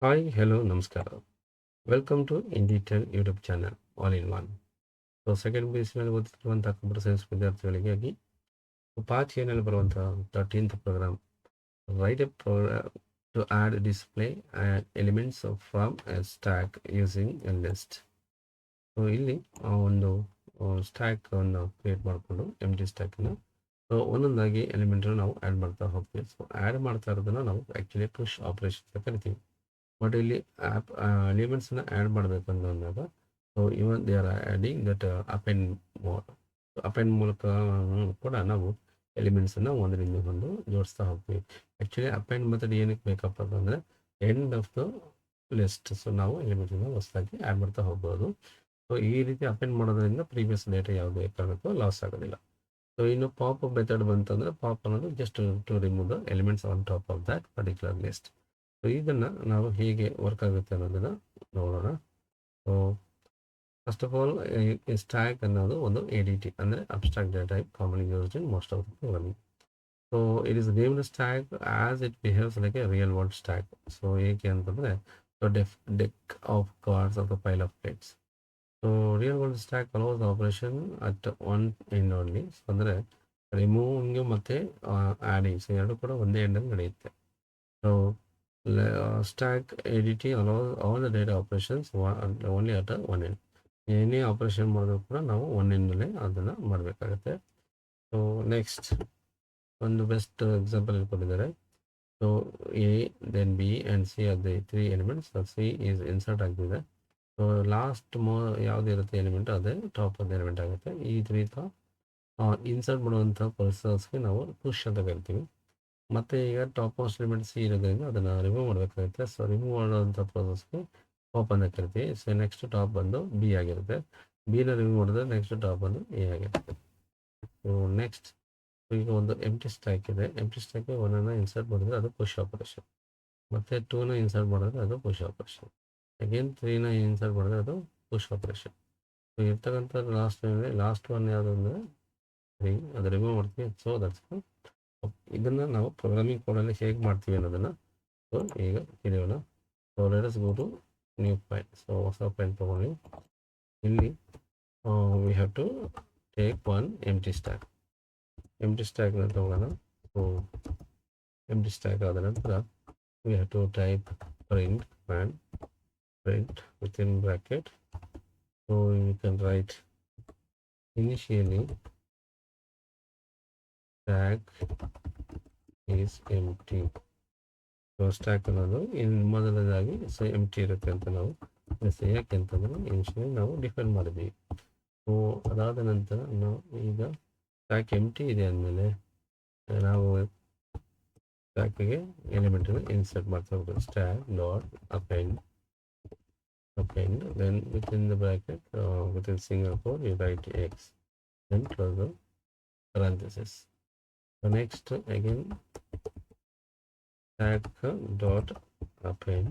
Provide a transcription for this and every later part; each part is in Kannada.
ಹಾಯ್ ಹಲೋ ನಮಸ್ಕಾರ. Welcome to Inditel YouTube channel all in one. So second P U ಸಿನಲ್ಲಿ ಓದುತ್ತಿರುವಂಥ ಕಂಪ್ಯೂಟರ್ ಸೈನ್ಸ್ ವಿದ್ಯಾರ್ಥಿಗಳಿಗಾಗಿ ಪಾಚ್ ಏನಲ್ಲಿ ಬರುವಂಥ 13th program write a program to add display and elements from a stack using a list. So ಇಲ್ಲಿ ಒಂದು ಸ್ಟ್ಯಾಕನ್ನು ಕ್ರಿಯೇಟ್ ಮಾಡಿಕೊಂಡು ಟಿ ಸ್ಟ್ಯಾಕನ್ನು ಸೊ ಒಂದೊಂದಾಗಿ ಎಲಿಮೆಂಟನ್ನು ನಾವು ಆ್ಯಡ್ ಮಾಡ್ತಾ ಹೋಗ್ತೀವಿ. ಸೊ ಆ್ಯಡ್ ಮಾಡ್ತಾ ಇರೋದನ್ನು ನಾವು ಆ್ಯಕ್ಚುಲಿ ಪುಷ್ ಆಪರೇಷನ್ ಅಂತ ಕರಿತೀವಿ. ಬಟ್ ಇಲ್ಲಿ ಎಲಿಮೆಂಟ್ಸ್ನ ಆ್ಯಡ್ ಮಾಡಬೇಕು ಅಂದಾಗ so even they are adding that append mode. Append ಮೂಲಕ ಕೂಡ ನಾವು ಎಲಿಮೆಂಟ್ಸನ್ನು ಒಂದರಿಂದ ಒಂದು ಜೋಡಿಸ್ತಾ ಹೋಗ್ತೀವಿ. ಆ್ಯಕ್ಚುಲಿ ಅಪೆಂಡ್ ಮೆಥಡ್ ಏನಕ್ಕೆ ಬೇಕಪ್ಪ ಅಂತಂದರೆ end of the list. So ನಾವು ಎಲಿಮೆಂಟ್ಸನ್ನು ಹೊಸದಾಗಿ ಆ್ಯಡ್ ಮಾಡ್ತಾ ಹೋಗ್ಬೋದು. ಸೊ ಈ ರೀತಿ ಅಪೆಂಡ್ ಮಾಡೋದ್ರಿಂದ ಪ್ರೀವಿಯಸ್ ಡೇಟಾ ಯಾವುದೇ ಕಾರಣಕ್ಕೂ ಲಾಸ್ ಆಗೋದಿಲ್ಲ. ಸೊ ಇನ್ನು ಪಾಪ್ ಮೆಥಡ್ ಬಂತಂದರೆ ಪಾಪ್ ಅನ್ನೋದು just to remove the elements on top of that particular list. So ಇದನ್ನು ನಾವು ಹೇಗೆ ವರ್ಕ್ ಆಗುತ್ತೆ ಅನ್ನೋದನ್ನು ನೋಡೋಣ. So first of all stack ಅನ್ನೋದು ಒಂದು ADT ಅಂದರೆ abstract data type commonly used in most of the programming. So it is named stack as it behaves like a real world stack. So ಏಕೆ ಅಂತಂದರೆ deck of cards of the pile of plates. So real world stack allows operation at one end only. So ಅಂದರೆ ರಿಮೂವಿಂಗು ಮತ್ತು ಆ್ಯಡಿಂಗ್ ಸೊ ಎರಡು ಕೂಡ ಒಂದೇ ಎಂಡಲ್ಲಿ ನಡೆಯುತ್ತೆ. So stack ADT allows all the data operations only at one end. ಏನೇ ಆಪರೇಷನ್ ಮಾಡಿದ್ರು ಕೂಡ ನಾವು ಒನ್ ಎಂಡಲ್ಲೇ ಅದನ್ನು ಮಾಡಬೇಕಾಗತ್ತೆ. ಸೊ ನೆಕ್ಸ್ಟ್ ಒಂದು ಬೆಸ್ಟ್ ಎಕ್ಸಾಂಪಲ್ ಕೊಟ್ಟಿದ್ದಾರೆ. So A then B and C are the 3 elements. C is insert ಆಗ್ತಿದೆ. ಸೊ ಲಾಸ್ಟ್ ಯಾವುದಿರುತ್ತೆ ಎಲಿಮೆಂಟ್ ಅದೇ ಟಾಪ್ ಆಫ್ ದ ಎಲಿಮೆಂಟ್ ಆಗುತ್ತೆ. ಈ ರೀತಿ ಇನ್ಸರ್ಟ್ ಮಾಡುವಂಥ ಪರ್ಸನ್ಸ್ಗೆ ನಾವು ಪುಷ್ ಅಂತ ಕರಿತೀವಿ. ಮತ್ತು ಈಗ ಟಾಪ್ ಮೋಸ್ಟ್ ಎಲಿಮೆಂಟ್ ಸಿ ಇರೋದ್ರಿಂದ ಅದನ್ನು ರಿಮೂವ್ ಮಾಡಬೇಕಾಗುತ್ತೆ. ಸೊ ರಿಮೂವ್ ಮಾಡೋಂಥ ಪ್ರೋಸೆಸ್ಗೆ ಪಾಪ್ ಅಂತ ಕರಿತೀವಿ. ಸೊ ನೆಕ್ಸ್ಟ್ ಟಾಪ್ ಬಂದು ಬಿ ಆಗಿರುತ್ತೆ. ಬಿನ ರಿಮೂವ್ ಮಾಡಿದ್ರೆ ನೆಕ್ಸ್ಟ್ ಟಾಪ್ ಬಂದು ಎ ಆಗಿರುತ್ತೆ. ಸೊ ನೆಕ್ಸ್ಟ್ ಈಗ ಒಂದು ಎಂಟಿ ಸ್ಟ್ಯಾಕ್ ಇದೆ. ಎಂಟಿ ಸ್ಟ್ಯಾಕ್ಗೆ ಒನ್ನನ್ನು ಇನ್ಸರ್ಟ್ ಮಾಡಿದ್ರೆ ಅದು ಪುಷ್ ಆಪರೇಷನ್. ಮತ್ತು 2ನ ಇನ್ಸರ್ಟ್ ಮಾಡಿದ್ರೆ ಅದು ಪುಷ್ ಆಪರೇಷನ್. ಅಗೇನ್ 3ನ ಇನ್ಸರ್ಟ್ ಮಾಡಿದ್ರೆ ಅದು ಪುಷ್ ಆಪರೇಷನ್. ಸೊ ಇರ್ತಕ್ಕಂಥ ಲಾಸ್ಟ್ ಒನ್ ಯಾವುದು ಅಂದರೆ 3 ಅದು ರಿಮೂವ್ ಮಾಡ್ತೀವಿ. ಸೊ ದಟ್ಸ್ ಇದನ್ನು ನಾವು ಪ್ರೋಗ್ರಾಮಿಂಗ್ ಕೋಡಲ್ಲಿ ಹೇಗೆ ಮಾಡ್ತೀವಿ ಅನ್ನೋದನ್ನು ಸೊ ಈಗ ತಿಳಿಯೋಣ. So let us go to new file. So ಹೊಸ ಫೈಲ್ ತೊಗೊಂಡು ಇಲ್ಲಿ we have to take one empty stack. Empty ಸ್ಟ್ಯಾಕ್ನ ತೊಗೊಳ್ಳೋಣ. ಸೊ ಎಂಟಿ ಸ್ಟ್ಯಾಕ್ ಆದ ನಂತರ we have to type print and print within bracket. So you can write initially stack is empty. So stack ಅನ್ನೋದು ಇನ್ನು ಮೊದಲನೇದಾಗಿ ಸೊ ಎಂಟಿ ಇರುತ್ತೆ ಅಂತ ನಾವು ಯಾಕೆ ಅಂತಂದರೆ ಇನಿಷಿಯಲಿ ನಾವು ಡಿಫೈನ್ ಮಾಡಿದ್ದೀವಿ. ಸೊ ಅದಾದ ನಂತರ ನಾವು ಈಗ ಸ್ಟ್ಯಾಕ್ ಎಂಟಿ ಇದೆ ಅಂದಮೇಲೆ ನಾವು ಸ್ಟ್ಯಾಕಿಗೆ ಎಲಿಮೆಂಟನ್ನು ಇನ್ಸರ್ಟ್ ಮಾಡ್ತಾ ಹೋಗ್ಬೋದು. Stack dot append then within the bracket within single quote you write X then close the parenthesis. So next again stack dot append.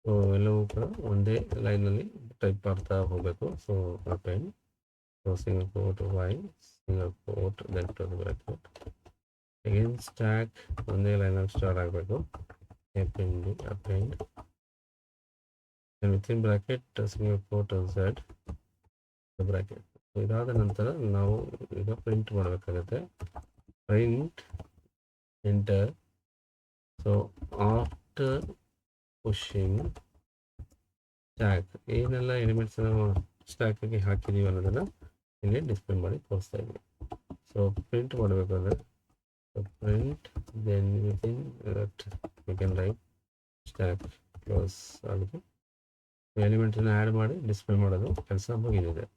So ಎಲ್ಲವೂ ಕೂಡ ಒಂದೇ ಲೈನಲ್ಲಿ ಟೈಪ್ ಮಾಡ್ತಾ ಹೋಗಬೇಕು. So append so single quote Y single quote then close bracket. Again stack ಒಂದೇ ಲೈನಲ್ಲಿ ಸ್ಟಾರ್ಟ್ ಆಗಬೇಕು. Append within bracket single quote Z bracket. ಇದಾದ ನಂತರ ನಾವು ಈಗ ಪ್ರಿಂಟ್ ಮಾಡಬೇಕಾಗುತ್ತೆ. Print enter. So after pushing stack ಏನೆಲ್ಲ ಎಲಿಮೆಂಟ್ಸ್ ನಾವು ಸ್ಟ್ಯಾಕಿಗೆ ಹಾಕಿದ್ದೀವಿ ಅನ್ನೋದನ್ನು ಇಲ್ಲಿ ಡಿಸ್ಪ್ಲೇ ಮಾಡಿ ತೋರಿಸ್ತಾ ಇದ್ದೀವಿ. ಸೊ ಪ್ರಿಂಟ್ ಮಾಡಬೇಕಾದ್ರೆ print then within you can write stack close ಆಗುತ್ತೆ. ಎಲಿಮೆಂಟನ್ನು ಆ್ಯಡ್ ಮಾಡಿ ಡಿಸ್ಪ್ಲೇ ಮಾಡೋದು ಕೆಲಸ ಮುಗಿದಿದೆ.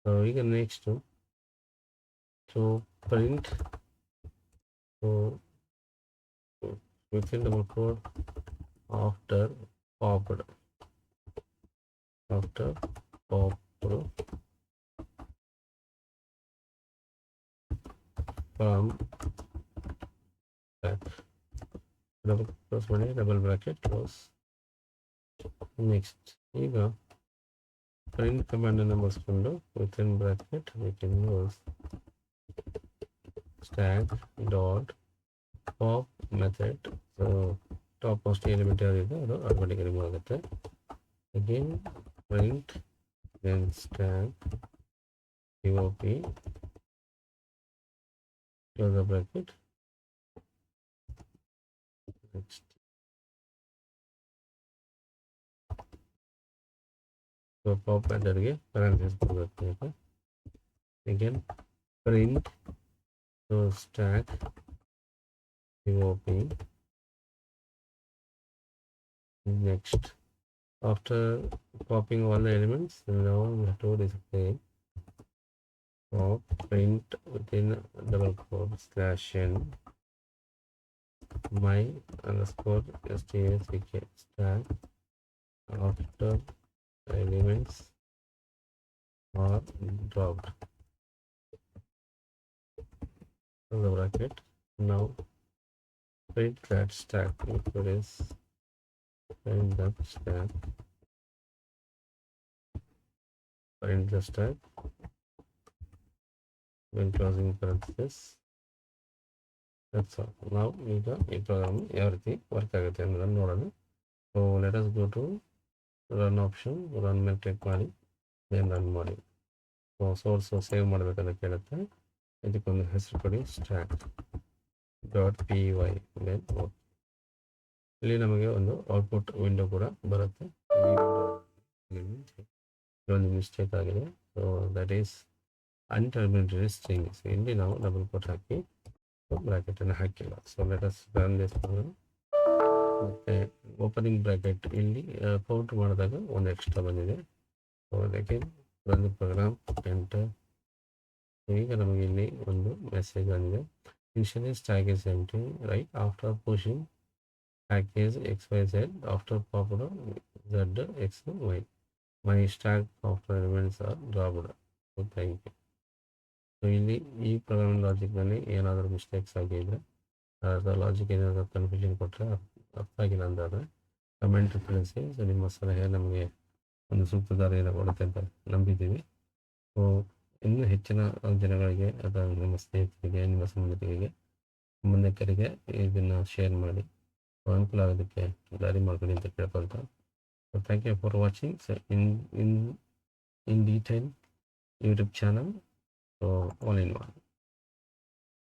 ಸೊ ಈಗ next so print within double quote after popped from stack double close ಮಾಡಿ double bracket close. ನೆಕ್ಸ್ಟ್ ಈಗ ಪ್ರಿಂಟ್ ಕಮಾಂಡನ್ನು ಬಳಸ್ಕೊಂಡು within bracket we can use stack dot pop method. So top most element ಯಾವುದಿದೆ ಅದು ಆಟೋಮೆಟಿಕ್ ರಿಮೂವ್ ಆಗುತ್ತೆ. Again print then stack POP close the bracket. Next so pop ಮೆಥಡ್ಗೆ ಪ್ಯಾರಾಂಥಿಸಿಸ್ ಬರುತ್ತೆ. Again print so stack POP. Next, after popping all the elements, now we have to display pop print within double quote /n my underscore stack stack after elements are dropped in the bracket. Now print that stack is print that stack, print the stack when closing parenthesis. That's all. Now ಈಗ ಈ ಪ್ರೋಗ್ರಾಮ್ ಯಾವ ರೀತಿ ವರ್ಕ್ ಆಗುತ್ತೆ ಅನ್ನೋದನ್ನು ನೋಡೋಣ. So let us go to run option. Run ಮೇಲೆ ಕ್ಲಿಕ್ ಮಾಡಿ ದೆನ್ ರನ್ ಮಾಡಿ. ಸೊ ಸೋರ್ಸ್ ಸೇವ್ ಮಾಡಬೇಕಂತ ಕೇಳುತ್ತೆ. ಇದಕ್ಕೊಂದು ಹೆಸರು ಕೊಡಿ, ಸ್ಟ್ಯಾಕ್ .py. Then okay. ಇಲ್ಲಿ ನಮಗೆ ಒಂದು ಔಟ್ಪುಟ್ ವಿಂಡೋ ಕೂಡ ಬರುತ್ತೆ. ಒಂದು ಮಿಸ್ಟೇಕ್ ಆಗಿದೆ. So that is unterminated strings. ಇಲ್ಲಿ ನಾವು ಡಬಲ್ ಕೋಟ್ ಹಾಕಿ ಬ್ರಾಕೆಟನ್ನು ಹಾಕಿಲ್ಲ. So let us run this program. ಮತ್ತು ಓಪನಿಂಗ್ ಬ್ರಾಕೆಟ್ ಇಲ್ಲಿ ಕೌಂಟ್ ಮಾಡಿದಾಗ ಒಂದು ಎಕ್ಸ್ಟ್ರಾ ಬಂದಿದೆ. ಸೊ ಅದಕ್ಕೆ ರನ್ ಪ್ರೋಗ್ರಾಮ್ ಎಂಟರ್. ಈಗ ನಮಗೆ ಇಲ್ಲಿ ಒಂದು ಮೆಸೇಜ್ ಬಂದಿದೆ. Initially stack is empty right after pushing package XYZ after popular Z X Y. My stack after elements are dropped. So thank you. So ಇಲ್ಲಿ ಈ ಪ್ರೋಗ್ರಾಮಿಂಗ್ ಲಾಜಿಕ್ನಲ್ಲಿ ಏನಾದರೂ ಮಿಸ್ಟೇಕ್ಸ್ ಆಗಿದ್ರೆ, ಅದರ ಲಾಜಿಕ್ ಏನಾದರೂ ಕನ್ಫ್ಯೂಷನ್ ಕೊಟ್ಟರೆ, ಅರ್ಥ ಆಗಿಲ್ಲ ಅಂತಾದರೆ ಕಮೆಂಟ್ ತಿಳಿಸಿ. ಸೊ ನಿಮ್ಮ ಸಲಹೆ ನಮಗೆ ಒಂದು ಸೂಕ್ತ ದಾರಿಯನ್ನು ಕೊಡುತ್ತೆ ಅಂತ ನಂಬಿದ್ದೀವಿ. ಸೊ ಇನ್ನೂ ಹೆಚ್ಚಿನ ಜನಗಳಿಗೆ ಅಥವಾ ನಿಮ್ಮ ಸ್ನೇಹಿತರಿಗೆ, ನಿಮ್ಮ ಸಂಬಂಧಿಕರಿಗೆ ಇದನ್ನು ಶೇರ್ ಮಾಡಿ ಅನುಕೂಲ ಆಗೋದಕ್ಕೆ ದಾರಿ ಮಾಡ್ಕೊಳ್ಳಿ ಅಂತ ಕೇಳ್ಕೊಳ್ತಾ. So thank you for watching. So in detail YouTube channel. So all in one.